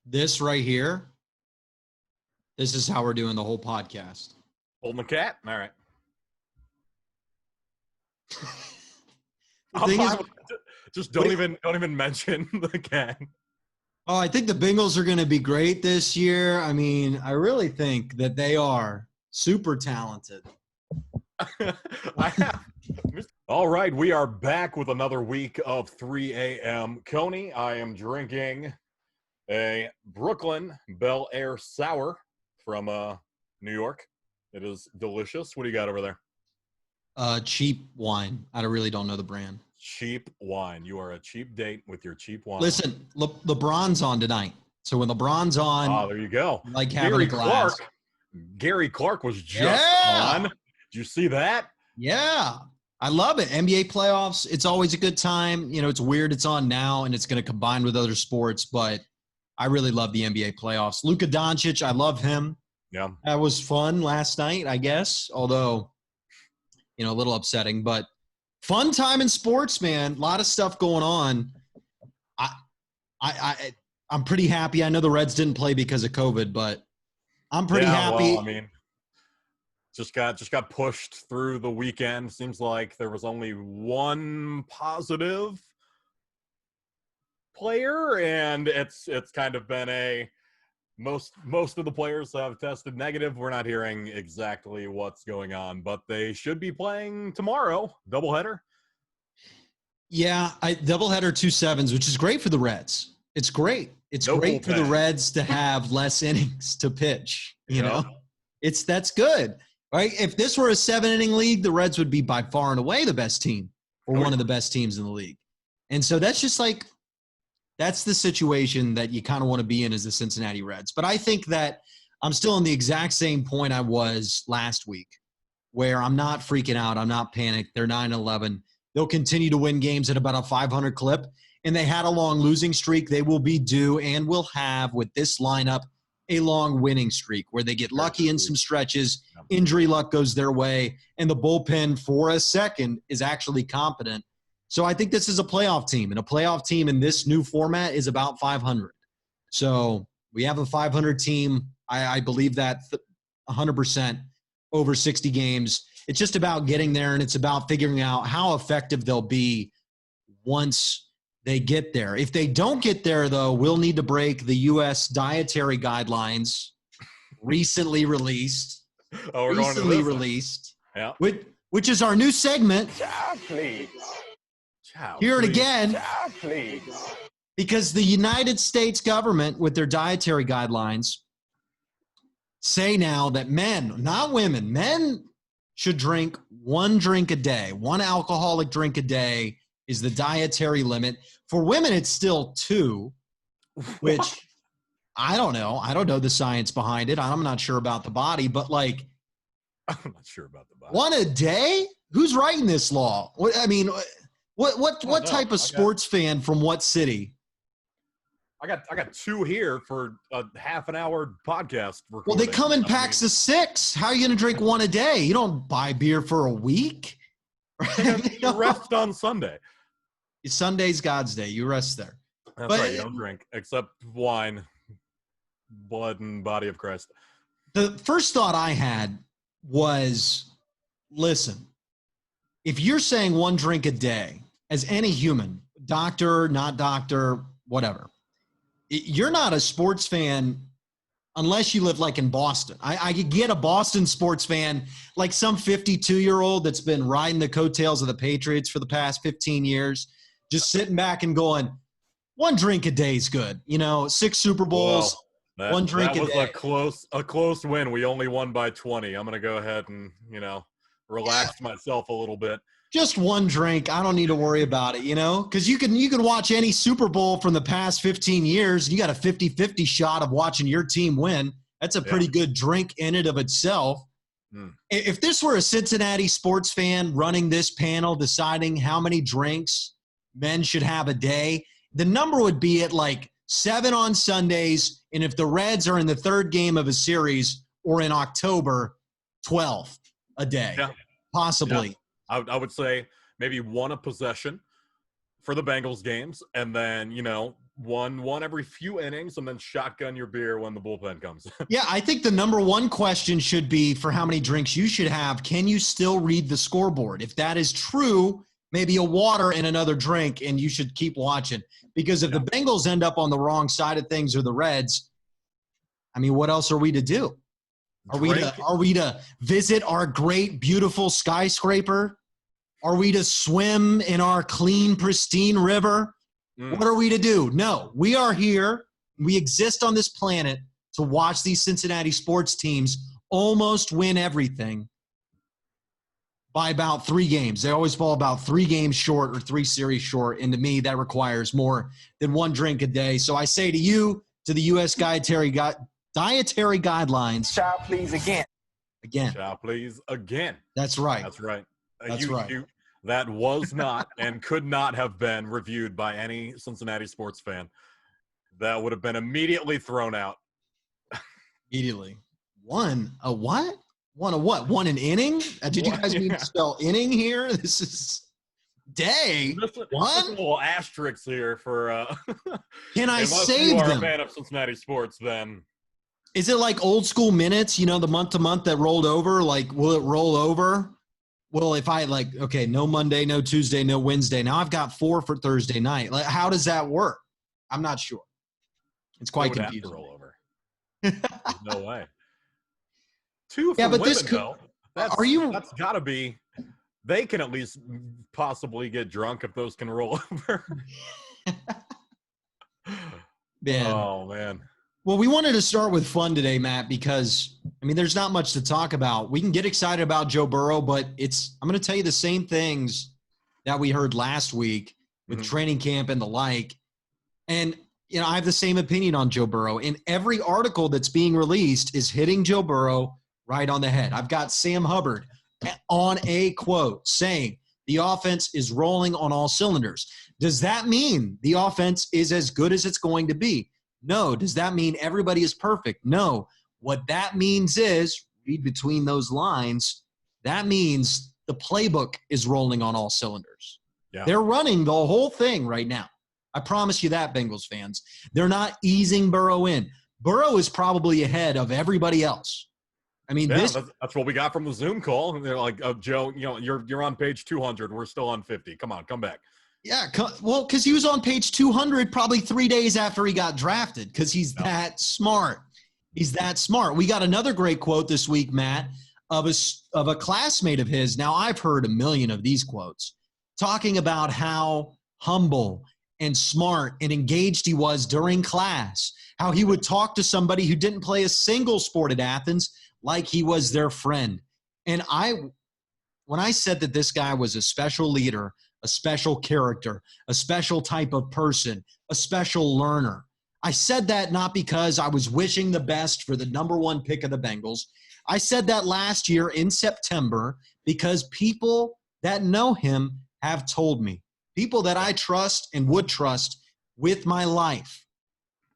This right here, this is how we're doing the whole podcast. Holding the cat? All right. The thing is, just don't even mention the cat. oh, I think the Bengals are going to be great this year. I mean, I really think that they are super talented. All right, we are back with another week of 3 a.m. Coney, I am drinking a Brooklyn Bel Air Sour from New York. It is delicious. What do you got over there? Cheap wine. I really don't know the brand. Cheap wine. You are a cheap date with your cheap wine. Listen, LeBron's on tonight. So when LeBron's on, there you go. Like having a glass. Gary Clark was just on. Did you see that? Yeah. I love it. NBA playoffs, it's always a good time. You know, it's weird it's on now and it's going to combine with other sports, but I really love the NBA playoffs. Luka Doncic, I love him. Yeah. That was fun last night, I guess, although, you know, a little upsetting, but fun time in sports, man. A lot of stuff going on. I'm pretty happy. I know the Reds didn't play because of COVID, but I'm pretty happy. Well, I mean, just got pushed through the weekend. Seems like there was only one positive player, and it's kind of been a most of the players have tested negative. We're not hearing exactly what's going on, but they should be playing tomorrow. Doubleheader. Yeah, doubleheader 2-7s, which is great for the Reds. It's great. It's great for the Reds to have less innings to pitch. You know, that's good. Right? If this were a 7-inning league, the Reds would be by far and away the best team or one of the best teams in the league. And so that's just like, that's the situation that you kind of want to be in as the Cincinnati Reds. But I think that I'm still in the exact same point I was last week, where I'm not freaking out. I'm not panicked. They're 9-11. They'll continue to win games at about a 500 clip. And they had a long losing streak. They will be due and will have, with this lineup, a long winning streak where they get lucky in some stretches, injury luck goes their way, and the bullpen for a second is actually competent. So I think this is a playoff team, and a playoff team in this new format is about 500. So we have a 500 team. I believe that 100% over 60 games. It's just about getting there, and it's about figuring out how effective they'll be once they get there. If they don't get there, though, we'll need to break the U.S. dietary guidelines recently released. Yeah. Which is our new segment. Ciao, please. Hear it again. Ciao, please. Because the United States government, with their dietary guidelines, say now that men, not women, men should drink one drink a day. One alcoholic drink a day is the dietary limit. For women, it's still 2, which I don't know. I don't know the science behind it. I'm not sure about the body, but like, I'm not sure about the body. One a day? Who's writing this law? What type of sports fan from what city? I got 2 here for a half an hour podcast recording. Well, they come in packs of 6. How are you going to drink one a day? You don't buy beer for a week. You rest on Sunday. Sunday's God's day. You rest there. That's right. You don't drink except wine, blood, and body of Christ. The first thought I had was, listen, if you're saying one drink a day, as any human, doctor, not doctor, whatever, you're not a sports fan unless you live like in Boston. I could get a Boston sports fan, like some 52-year-old that's been riding the coattails of the Patriots for the past 15 years, just sitting back and going, one drink a day is good. You know, 6 Super Bowls, one drink a day. That was a close win. We only won by 20. I'm going to go ahead and, relax myself a little bit. Just one drink. I don't need to worry about it, because you can watch any Super Bowl from the past 15 years. And you got a 50-50 shot of watching your team win. That's a pretty good drink in and of itself. If this were a Cincinnati sports fan running this panel, deciding how many drinks men should have a day, the number would be at like 7 on Sundays. And if the Reds are in the 3rd game of a series or in October, 12 a day, possibly. Yeah. I would say maybe 1 a possession for the Bengals games, and then, one every few innings, and then shotgun your beer when the bullpen comes. Yeah, I think the number one question should be for how many drinks you should have. Can you still read the scoreboard? If that is true, maybe a water and another drink, and you should keep watching. Because if the Bengals end up on the wrong side of things or the Reds, I mean, what else are we to do? Are we to visit our great, beautiful skyscraper? Are we to swim in our clean, pristine river? What are we to do? No, we are here. We exist on this planet to watch these Cincinnati sports teams almost win everything by about 3 games. They always fall about 3 games short or 3 series short. And to me, that requires more than 1 drink a day. So I say to you, to the U.S. dietary guidelines. Child, please, again. Child, please, again. That's right. That's right. That's right. That was not and could not have been reviewed by any Cincinnati sports fan. That would have been immediately thrown out. Immediately. One a what? One a what? One an inning? Did you guys mean to spell inning here? This is day. One? Little asterisks here for Can I unless save you are them? a fan of Cincinnati sports, then Is it like old school minutes, the month to month that rolled over? Like, will it roll over? Well, if I okay, no Monday, no Tuesday, no Wednesday. Now I've got 4 for Thursday night. Like, how does that work? I'm not sure. It's quite confusing. Have to roll over. There's no way. 2 for but women, this could, though. That's got to be. They can at least possibly get drunk if those can roll over. Man. Oh man. Well, we wanted to start with fun today, Matt, because, there's not much to talk about. We can get excited about Joe Burrow, but I'm going to tell you the same things that we heard last week with training camp and the like. And, I have the same opinion on Joe Burrow. And every article that's being released is hitting Joe Burrow right on the head. I've got Sam Hubbard on a quote saying the offense is rolling on all cylinders. Does that mean the offense is as good as it's going to be? No. Does that mean everybody is perfect? No. What that means is, read between those lines, that means the playbook is rolling on all cylinders. Yeah. They're running the whole thing right now. I promise you that, Bengals fans. They're not easing Burrow in. Burrow is probably ahead of everybody else. That's what we got from the Zoom call. They're like, Joe, you're on page 200. We're still on 50. Come on, come back. Yeah, well, because he was on page 200 probably 3 days after he got drafted because he's that smart. He's that smart. We got another great quote this week, Matt, of a classmate of his. Now, I've heard a million of these quotes talking about how humble and smart and engaged he was during class, how he would talk to somebody who didn't play a single sport at Athens like he was their friend. And when I said that this guy was a special leader, a special character, a special type of person, a special learner, I said that not because I was wishing the best for the number 1 pick of the Bengals. I said that last year in September because people that know him have told me, people that I trust and would trust with my life.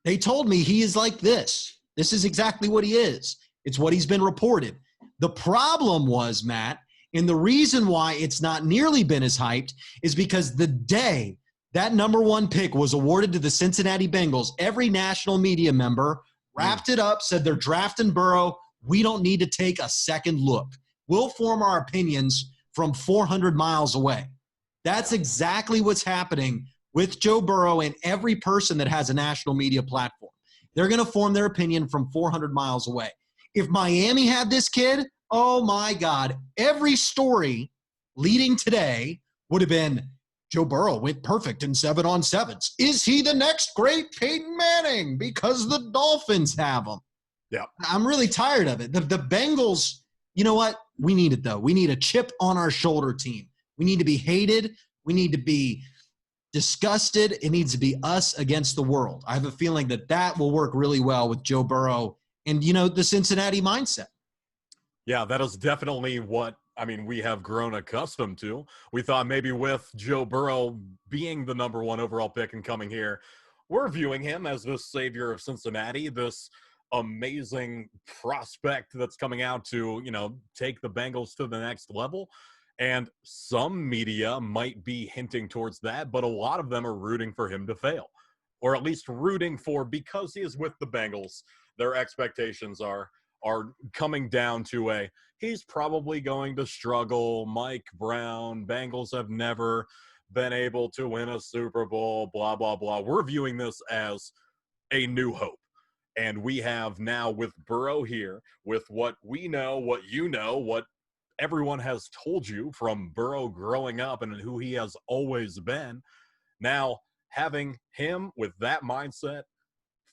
They told me he is like this. This is exactly what he is. It's what he's been reported. The problem was, Matt, and the reason why it's not nearly been as hyped is because the day that number 1 pick was awarded to the Cincinnati Bengals, every national media member wrapped it up, said they're drafting Burrow. We don't need to take a second look. We'll form our opinions from 400 miles away. That's exactly what's happening with Joe Burrow and every person that has a national media platform. They're going to form their opinion from 400 miles away. If Miami had this kid, oh my God, every story leading today would have been Joe Burrow went perfect in 7-on-7s. Is he the next great Peyton Manning? Because the Dolphins have him. Yeah. I'm really tired of it. The Bengals, you know what? We need it, though. We need a chip on our shoulder team. We need to be hated. We need to be disgusted. It needs to be us against the world. I have a feeling that will work really well with Joe Burrow and, the Cincinnati mindset. Yeah, that is definitely what, we have grown accustomed to. We thought maybe with Joe Burrow being the number 1 overall pick and coming here, we're viewing him as this savior of Cincinnati, this amazing prospect that's coming out to, take the Bengals to the next level. And some media might be hinting towards that, but a lot of them are rooting for him to fail. or at least rooting for, because he is with the Bengals, their expectations are coming down to he's probably going to struggle. Mike Brown, Bengals have never been able to win a Super Bowl, blah, blah, blah. We're viewing this as a new hope. And we have now with Burrow here, with what we know, what you know, what everyone has told you from Burrow growing up and who he has always been, now having him with that mindset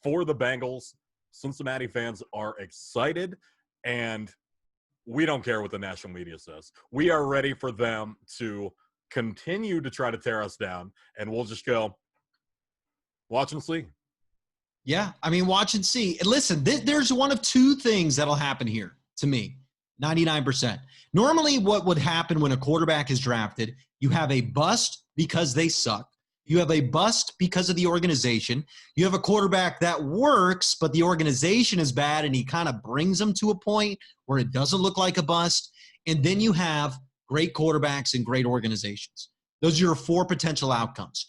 for the Bengals, Cincinnati fans are excited, and we don't care what the national media says. We are ready for them to continue to try to tear us down, and we'll just go watch and see. Yeah, I mean, watch and see. And listen, there's one of two things that'll happen here to me, 99%. Normally what would happen when a quarterback is drafted, you have a bust because they suck. You have a bust because of the organization. You have a quarterback that works, but the organization is bad, and he kind of brings them to a point where it doesn't look like a bust. And then you have great quarterbacks and great organizations. Those are your four potential outcomes.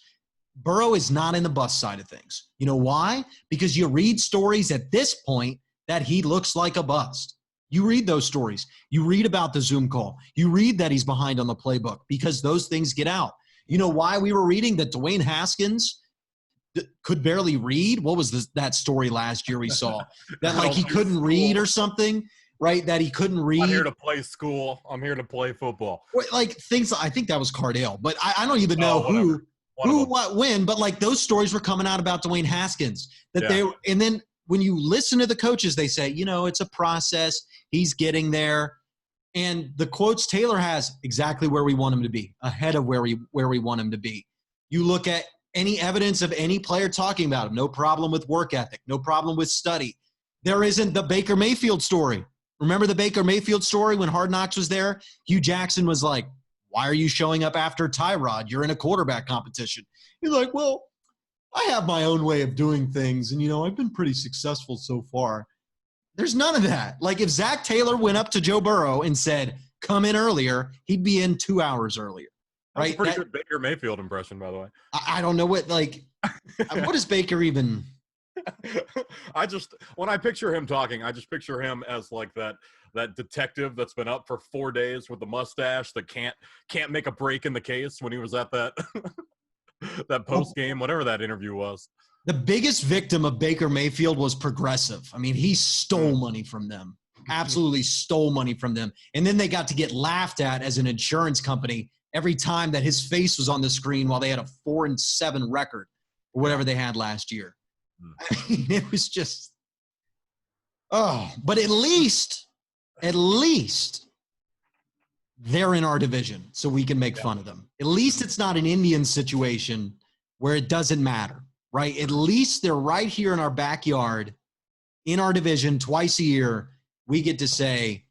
Burrow is not in the bust side of things. You know why? Because you read stories at this point that he looks like a bust. You read those stories. You read about the Zoom call. You read that he's behind on the playbook because those things get out. You know why we were reading that Dwayne Haskins could barely read? What was that story last year we saw? That like he couldn't read or something, right? That he couldn't read. I'm here to play school. I'm here to play football. Like things, I think that was Cardale, but I don't even know who, what, when, but like those stories were coming out about Dwayne Haskins. And then when you listen to the coaches, they say, you know, it's a process. He's getting there. And the quotes Taylor has exactly where we want him to be, ahead of where we want him to be. You look at any evidence of any player talking about him, no problem with work ethic, no problem with study. There isn't the Baker Mayfield story. Remember the Baker Mayfield story when Hard Knocks was there? Hugh Jackson was like, why are you showing up after Tyrod? You're in a quarterback competition. He's like, well, I have my own way of doing things, and, you know, I've been pretty successful so far. There's none of that. Like if Zach Taylor went up to Joe Burrow and said, come in earlier, he'd be in 2 hours earlier. Right? That's a pretty good Baker Mayfield impression, by the way. I don't know what is Baker even? When I picture him talking, I just picture him as like that detective that's been up for 4 days with the mustache that can't make a break in the case when he was at that that post game, whatever that interview was. The biggest victim of Baker Mayfield was Progressive. I mean, he stole money from them, absolutely stole money from them. And then they got to get laughed at as an insurance company every time that his face was on the screen while they had a 4-7 record or whatever they had last year. I mean, it was just, but at least they're in our division so we can make fun of them. At least it's not an Indian situation where it doesn't matter. Right? At least they're right here in our backyard, in our division, twice a year. We get to say,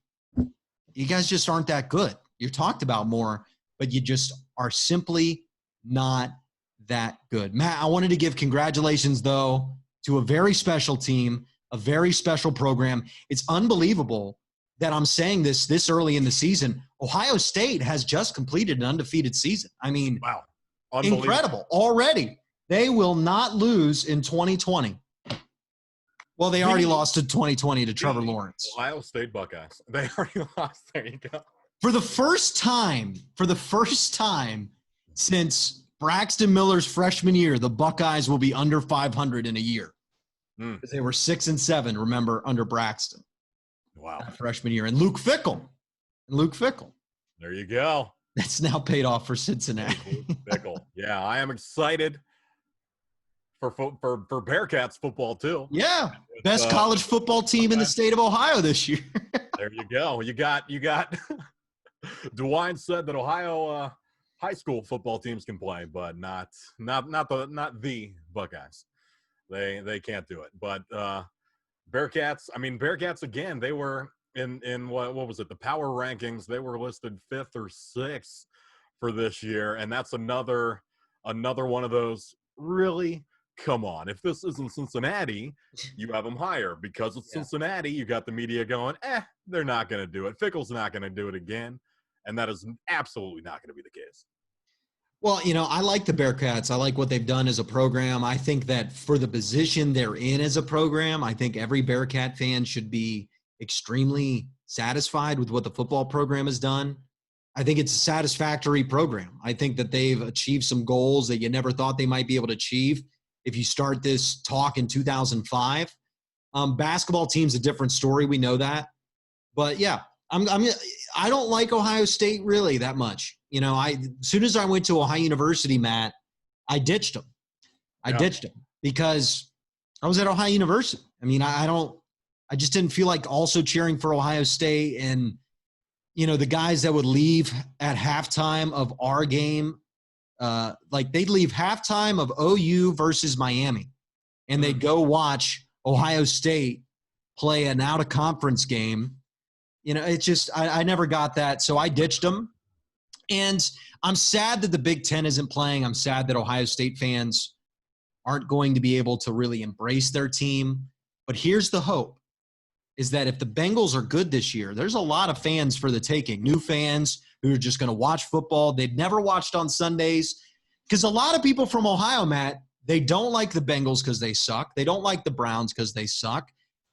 you guys just aren't that good. You're talked about more, but you just are simply not that good. Matt, I wanted to give congratulations, though, to a very special team, a very special program. It's unbelievable that I'm saying this early in the season. Ohio State has just completed an undefeated season. I mean, wow, incredible already. They will not lose in 2020. Well, they already lost in 2020 to Trevor Lawrence. Ohio State Buckeyes. They already lost. There you go. For the first time since Braxton Miller's freshman year, the Buckeyes will be under 500 in a year. They were 6-7, remember, under Braxton. Wow. Freshman year. And Luke Fickell. There you go. That's now paid off for Cincinnati. Luke Fickell. Yeah, I am excited for Bearcats football too. Yeah, best college football team in the state of Ohio this year. There you go. You got. DeWine said that Ohio high school football teams can play, but not the Buckeyes. They can't do it. But Bearcats. I mean, Bearcats again. They were in what was it? The power rankings. They were listed 5th or 6th for this year, and that's another one of those really. Come on, if this isn't Cincinnati, you have them higher. Because it's Cincinnati, you got the media going, they're not going to do it. Fickell's not going to do it again. And that is absolutely not going to be the case. Well, I like the Bearcats. I like what they've done as a program. I think that for the position they're in as a program, I think every Bearcat fan should be extremely satisfied with what the football program has done. I think it's a satisfactory program. I think that they've achieved some goals that you never thought they might be able to achieve if you start this talk in 2005. Basketball team's a different story. We know that. But yeah, I don't like Ohio State really that much. As soon as I went to Ohio University, Matt, I ditched them. I ditched them because I was at Ohio University. I just didn't feel like also cheering for Ohio State. And, the guys that would leave at halftime of our game, they'd leave halftime of OU versus Miami, and they'd go watch Ohio State play an out-of-conference game. It's just I never got that, so I ditched them. And I'm sad that the Big Ten isn't playing. I'm sad that Ohio State fans aren't going to be able to really embrace their team. But here's the hope, is that if the Bengals are good this year, there's a lot of fans for the taking, new fans who are just going to watch football. They've never watched on Sundays because a lot of people from Ohio, Matt, they don't like the Bengals because they suck. They don't like the Browns because they suck.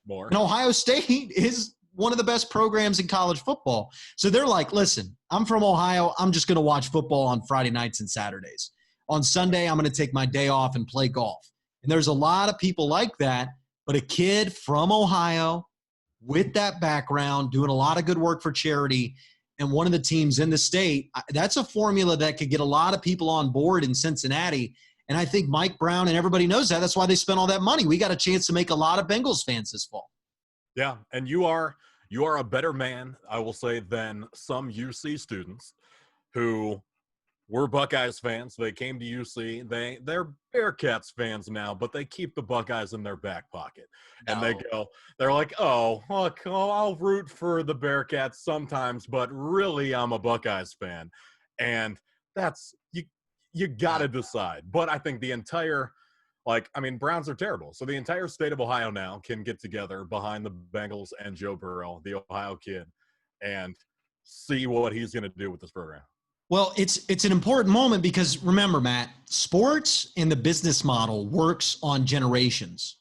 And Ohio State is one of the best programs in college football. So they're like, listen, I'm from Ohio. I'm just going to watch football on Friday nights and Saturdays. On Sunday, I'm going to take my day off and play golf. And there's a lot of people like that. But a kid from Ohio with that background, doing a lot of good work for charity, and one of the teams in the state, that's a formula that could get a lot of people on board in Cincinnati. And I think Mike Brown and everybody knows that. That's why they spent all that money. We got a chance to make a lot of Bengals fans this fall. Yeah, and you are a better man, I will say, than some UC students who were Buckeyes fans. They came to UC. They're Bearcats fans now, but they keep the Buckeyes in their back pocket. And they're like, oh, look, I'll root for the Bearcats sometimes, but really I'm a Buckeyes fan. And that's you got to decide. But I think the entire Browns are terrible. So the entire state of Ohio now can get together behind the Bengals and Joe Burrow, the Ohio kid, and see what he's going to do with this program. Well, it's an important moment because remember, Matt, sports and the business model works on generations.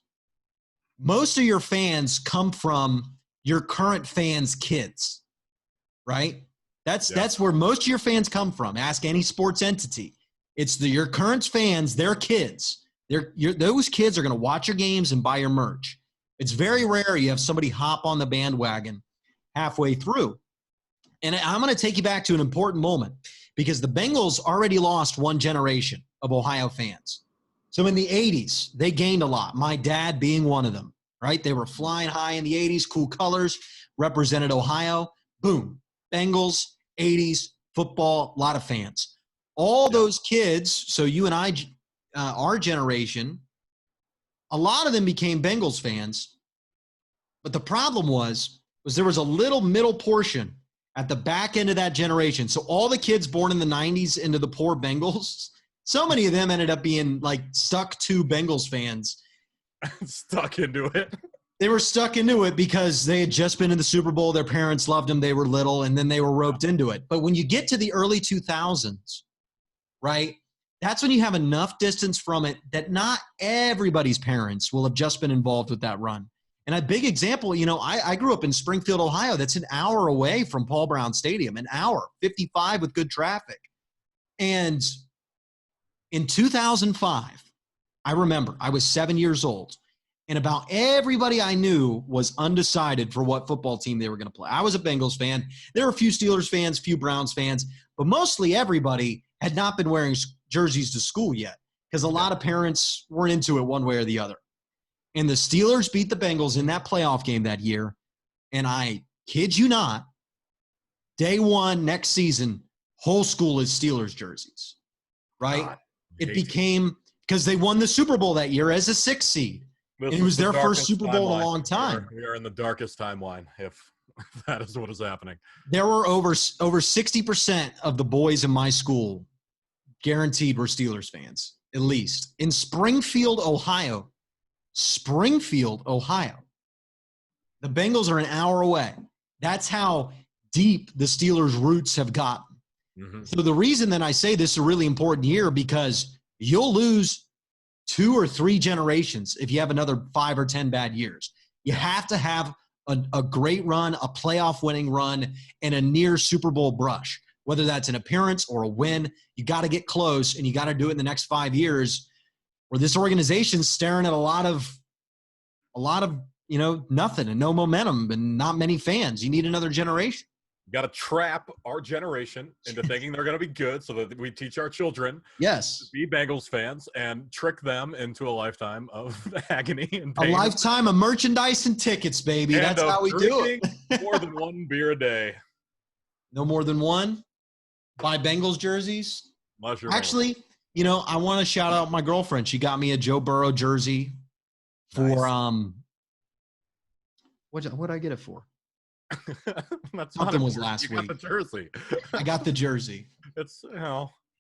Most of your fans come from your current fans' kids, right? That's where most of your fans come from. Ask any sports entity. It's your current fans, their kids. Those kids are going to watch your games and buy your merch. It's very rare you have somebody hop on the bandwagon halfway through. And I'm going to take you back to an important moment because the Bengals already lost one generation of Ohio fans. So in the 80s, they gained a lot, my dad being one of them, right? They were flying high in the 80s, cool colors, represented Ohio. Boom, Bengals, 80s, football, a lot of fans. All those kids, so you and I, our generation, a lot of them became Bengals fans. But the problem was there was a little middle portion at the back end of that generation. So all the kids born in the 90s into the poor Bengals, so many of them ended up being stuck to Bengals fans. Stuck into it. They were stuck into it because they had just been in the Super Bowl. Their parents loved them. They were little, and then they were roped into it. But when you get to the early 2000s, right, that's when you have enough distance from it that not everybody's parents will have just been involved with that run. And a big example, I grew up in Springfield, Ohio. That's an hour away from Paul Brown Stadium, an hour, 55 with good traffic. And in 2005, I remember I was 7 years old, and about everybody I knew was undecided for what football team they were going to play. I was a Bengals fan. There were a few Steelers fans, a few Browns fans, but mostly everybody had not been wearing jerseys to school yet because a lot of parents weren't into it one way or the other. And the Steelers beat the Bengals in that playoff game that year. And I kid you not, day one next season, whole school is Steelers jerseys, right? God, it became because they won the Super Bowl that year as a 6th seed. And it was their first Super Bowl in a long time. We are in the darkest timeline, if that is what is happening. There were over 60% of the boys in my school guaranteed were Steelers fans, at least. In Springfield, Ohio, the Bengals are an hour away. That's how deep the Steelers' roots have gotten. Mm-hmm. So the reason that I say this is a really important year because you'll lose 2 or 3 generations if you have another 5 or 10 bad years. You have to have a great run, a playoff winning run, and a near Super Bowl brush. Whether that's an appearance or a win, you got to get close, and you got to do it in the next 5 years. Where this organization's staring at a lot of nothing and no momentum and not many fans. You need another generation. You got to trap our generation into thinking they're going to be good so that we teach our children Yes. to be Bengals fans and trick them into a lifetime of agony and pain. A lifetime of merchandise and tickets, baby. And that's how we do it. More than one beer a day. No more than one. Buy Bengals jerseys. Actually, I want to shout out my girlfriend. She got me a Joe Burrow jersey for nice. What did I get it for? Something was last week. You got the jersey. I got the jersey. It's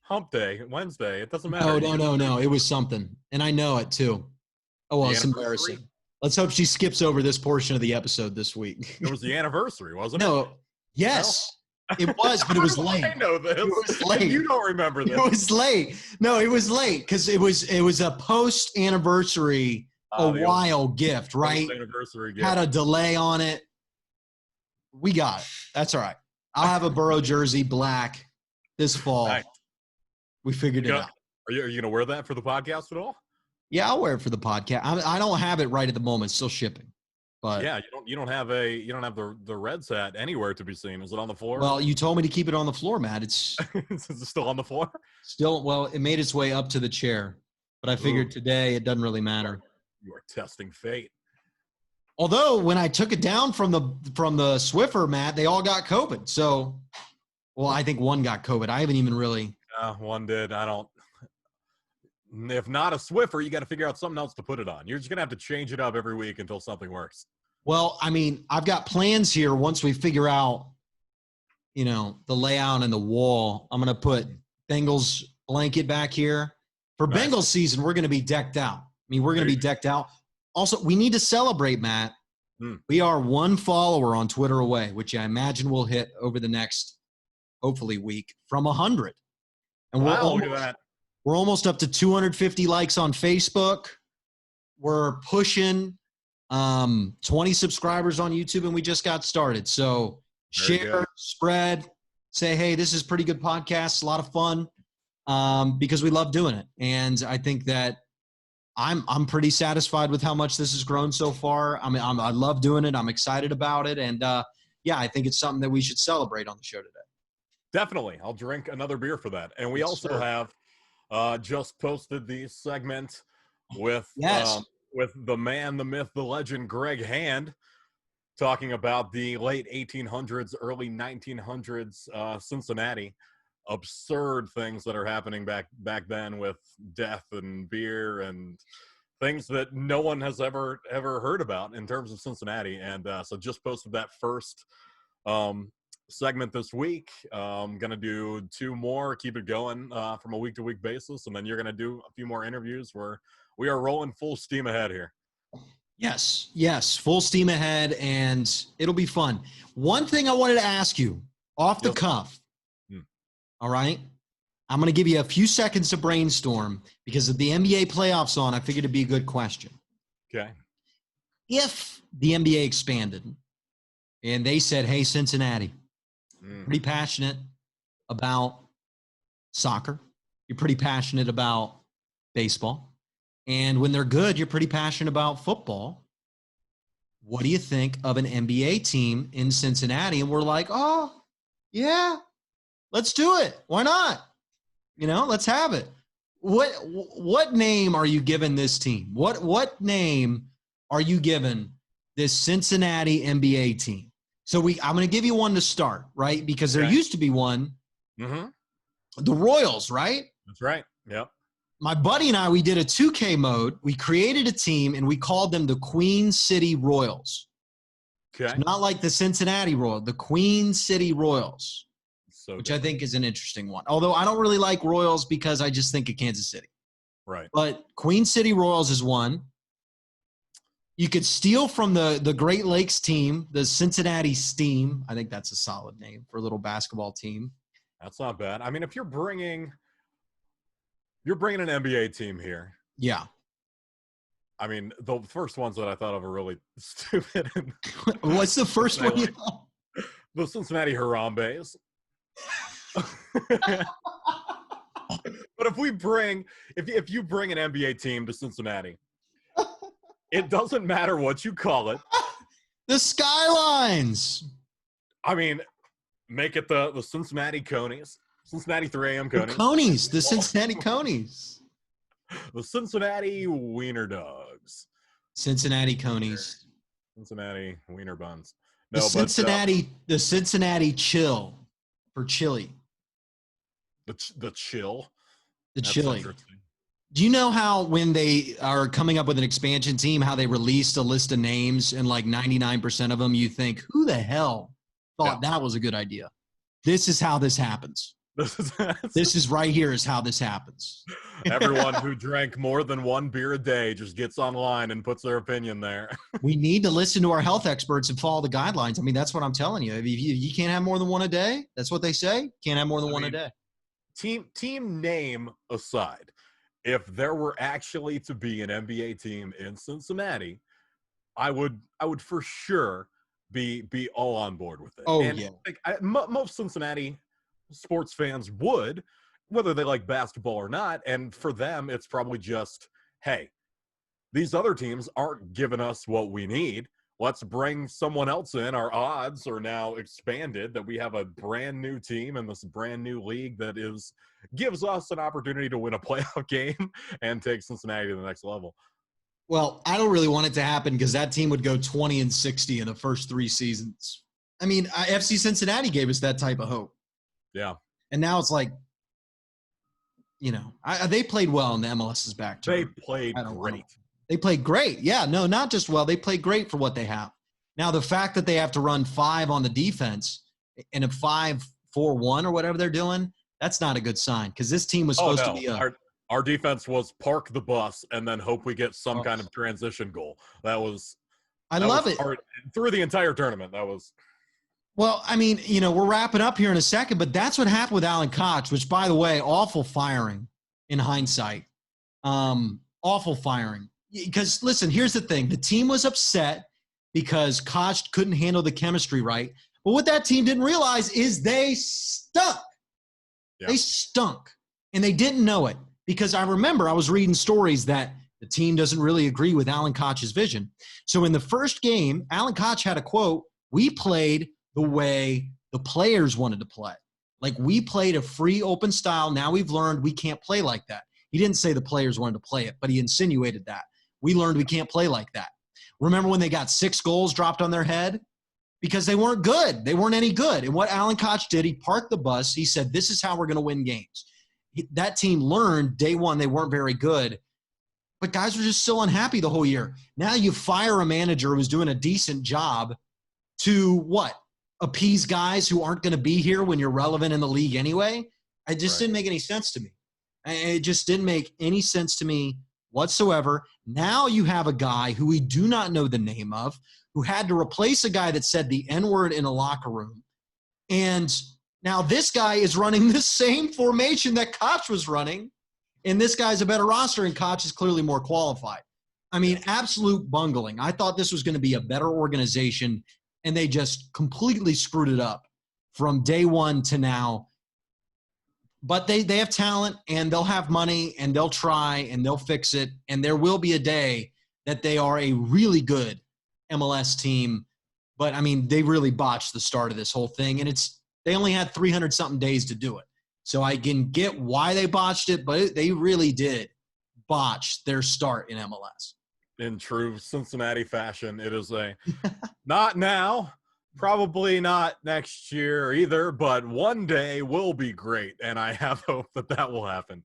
hump day, Wednesday. It doesn't matter. No. It was something, and I know it too. Oh well, it's embarrassing. Let's hope she skips over this portion of the episode this week. It was the anniversary, wasn't it? No. Yes. It was, but it was late. I know this. It was late. You don't remember this. It was late. No, it was late because it was a post anniversary while gift, right? Anniversary gift. Had a delay on it. We got it. That's all right. I'll have a Burrow jersey, black, this fall. Nice. We figured it out. Are you going to wear that for the podcast at all? Yeah, I'll wear it for the podcast. I don't have it right at the moment. Still shipping. But yeah, you don't have the Reds hat anywhere to be seen. Is it on the floor? Well, you told me to keep it on the floor, Matt. Is it still on the floor? Still, well, it made its way up to the chair, but I figured today it doesn't really matter. You are testing fate. Although when I took it down from the Swiffer, Matt, they all got COVID. So, well, I think one got COVID. I haven't even really. One did. I don't. If not a Swiffer, you got to figure out something else to put it on. You're just gonna have to change it up every week until something works. Well, I mean, I've got plans here. Once we figure out, the layout and the wall, I'm gonna put Bengals blanket back here for nice. Bengals season. We're gonna be decked out. I mean, we're gonna be decked out. Also, we need to celebrate, Matt. We are one follower on Twitter away, which I imagine will hit over the next, hopefully, week from 100. And look at that. We're almost up to 250 likes on Facebook. We're pushing 20 subscribers on YouTube, and we just got started. So share, spread, say, hey, this is pretty good podcast, a lot of fun, because we love doing it. And I think that I'm pretty satisfied with how much this has grown so far. I mean, I love doing it. I'm excited about it. And, I think it's something that we should celebrate on the show today. Definitely. I'll drink another beer for that. And we also have just posted the segment with the man, the myth, the legend, Greg Hand, talking about the late 1800s, early 1900s Cincinnati. Absurd things that are happening back then with death and beer and things that no one has ever heard about in terms of Cincinnati. And so just posted that first segment this week. I'm going to do 2 more, keep it going from a week-to-week basis, and then you're going to do a few more interviews where we are rolling full steam ahead here. Yes, full steam ahead, and it'll be fun. One thing I wanted to ask you off the cuff, all right? I'm going to give you a few seconds to brainstorm because of the NBA playoffs on. I figured it'd be a good question. Okay. If the NBA expanded and they said, hey, Cincinnati, pretty passionate about soccer. You're pretty passionate about baseball. And when they're good, you're pretty passionate about football. What do you think of an NBA team in Cincinnati? And we're like, oh, yeah, let's do it. Why not? Let's have it. What name are you giving this team? What name are you giving this Cincinnati NBA team? So I'm going to give you one to start, right? Because there used to be one, the Royals, right? That's right. Yep. My buddy and I, we did a 2K mode. We created a team, and we called them the Queen City Royals. Okay. It's not like the Cincinnati Royals, the Queen City Royals, which different. I think is an interesting one. Although I don't really like Royals because I just think of Kansas City. Right. But Queen City Royals is one. You could steal from the Great Lakes team, the Cincinnati Steam. I think that's a solid name for a little basketball team. That's not bad. I mean, if you're bringing an NBA team here. Yeah. I mean, the first ones that I thought of are really stupid. What's the first one? Like, the Cincinnati Harambe's. But if you bring an NBA team to Cincinnati, it doesn't matter what you call it. The Skylines. I mean, make it the Cincinnati Coneys, Cincinnati 3 a.m. Coneys, the Cincinnati Coneys. The Cincinnati Wiener Dogs. Cincinnati Coneys. Cincinnati Wiener Buns. No, the Cincinnati Chill for chili. The chill. The chili. Do you know how when they are coming up with an expansion team, how they released a list of names and like 99% of them, you think, who the hell thought that was a good idea? This is how this happens. This is right here is how this happens. Everyone who drank more than one beer a day just gets online and puts their opinion there. We need to listen to our health experts and follow the guidelines. I mean, that's what I'm telling you. If you can't have more than one a day, that's what they say. Can't have more than one a day. Team name aside, if there were actually to be an NBA team in Cincinnati, I would for sure be all on board with it. Oh, and yeah. Most Cincinnati sports fans would, whether they like basketball or not. And for them, it's probably just, hey, these other teams aren't giving us what we need. Let's bring someone else in. Our odds are now expanded that we have a brand new team in this brand new league that gives us an opportunity to win a playoff game and take Cincinnati to the next level. Well, I don't really want it to happen because that team would go 20-60 in the first 3 seasons. I mean, FC Cincinnati gave us that type of hope. Yeah. And now it's like, they played well in the MLS's back turn. They played great. They played great. Yeah, no, not just well. They played great for what they have. Now, the fact that they have to run 5 on the defense in a 5-4-1 or whatever they're doing, that's not a good sign because this team was supposed to be Our defense was park the bus and then hope we get some kind of transition goal. I love it. Through the entire tournament, that was – well, I mean, we're wrapping up here in a second, but that's what happened with Alan Koch, which, by the way, awful firing in hindsight. Awful firing. Because, listen, here's the thing. The team was upset because Koch couldn't handle the chemistry right. But what that team didn't realize is they stunk. Yeah. They stunk. And they didn't know it. Because I remember I was reading stories that the team doesn't really agree with Alan Koch's vision. So in the first game, Alan Koch had a quote, "We played the way the players wanted to play. Like we played a free open style. Now we've learned we can't play like that." He didn't say the players wanted to play it, but he insinuated that. We learned we can't play like that. Remember when they got 6 goals dropped on their head? Because they weren't good. They weren't any good. And what Alan Koch did, he parked the bus. He said, this is how we're going to win games. That team learned day one they weren't very good. But guys were just still unhappy the whole year. Now you fire a manager who's doing a decent job to what? Appease guys who aren't going to be here when you're relevant in the league anyway? It just didn't make any sense to me. It just didn't make any sense to me whatsoever. Now you have a guy who we do not know the name of, who had to replace a guy that said the N-word in a locker room. And now this guy is running the same formation that Koch was running, and this guy's a better roster, and Koch is clearly more qualified. I mean, absolute bungling. I thought this was going to be a better organization, and they just completely screwed it up from day one to now. But they have talent, and they'll have money, and they'll try, and they'll fix it, and there will be a day that they are a really good MLS team. But, I mean, they really botched the start of this whole thing, and they only had 300-something days to do it. So I can get why they botched it, but they really did botch their start in MLS. In true Cincinnati fashion, it is not now. Probably not next year either, but one day will be great, and I have hope that will happen.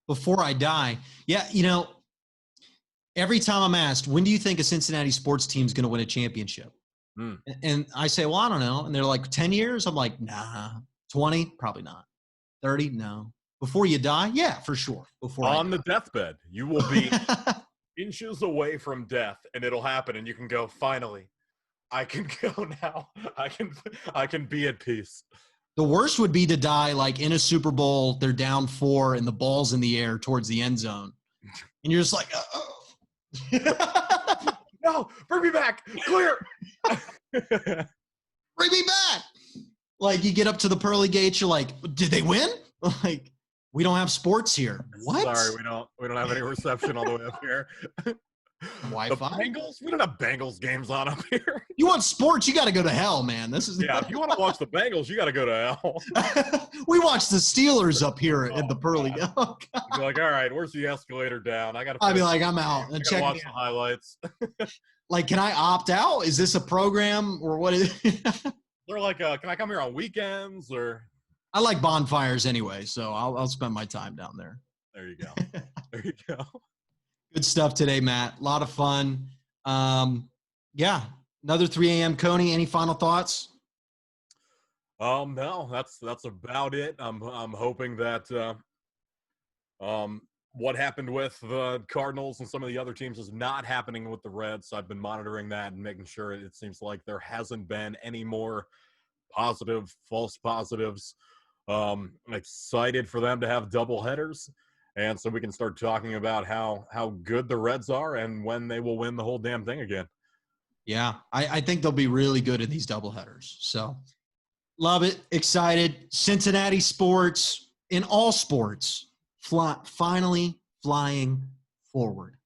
Before I die, every time I'm asked, when do you think a Cincinnati sports team is going to win a championship? And I say, well, I don't know. And they're like, 10 years? I'm like, nah. 20? Probably not. 30? No. Before you die? Yeah, for sure. On the deathbed, you will be inches away from death, and it'll happen, and you can go, finally. I can go now. I can be at peace. The worst would be to die like in a Super Bowl. They're down 4 and the ball's in the air towards the end zone. And you're just like, no, bring me back. Clear. Bring me back. Like you get up to the pearly gates. You're like, did they win? Like, we don't have sports here. What? Sorry, we don't have any reception all the way up here. Wi-Fi? The Bengals? We don't have Bengals games on up here. You want sports? You got to go to hell, man. This is if you want to watch the Bengals, you got to go to hell. We watch the Steelers up here at the pearly. Oh, you're like, all right, where's the escalator down? I'd be like, I'm out. And check watch the highlights. Like, can I opt out? Is this a program or what is it? They're like, can I come here on weekends or? I like bonfires anyway, so I'll spend my time down there. There you go. There you go. Good stuff today, Matt. A lot of fun. Yeah, another 3 a.m. Coney. Any final thoughts? No, that's about it. I'm hoping that what happened with the Cardinals and some of the other teams is not happening with the Reds. I've been monitoring that and making sure it seems like there hasn't been any more positive, false positives. I'm excited for them to have double headers. And so we can start talking about how good the Reds are and when they will win the whole damn thing again. Yeah, I think they'll be really good in these doubleheaders. So love it. Excited. Cincinnati sports, in all sports, finally flying forward.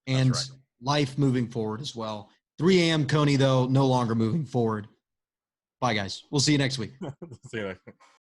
And right. Life moving forward as well. 3 a.m. Coney, though, no longer moving forward. Bye, guys. We'll see you next week. See you next week.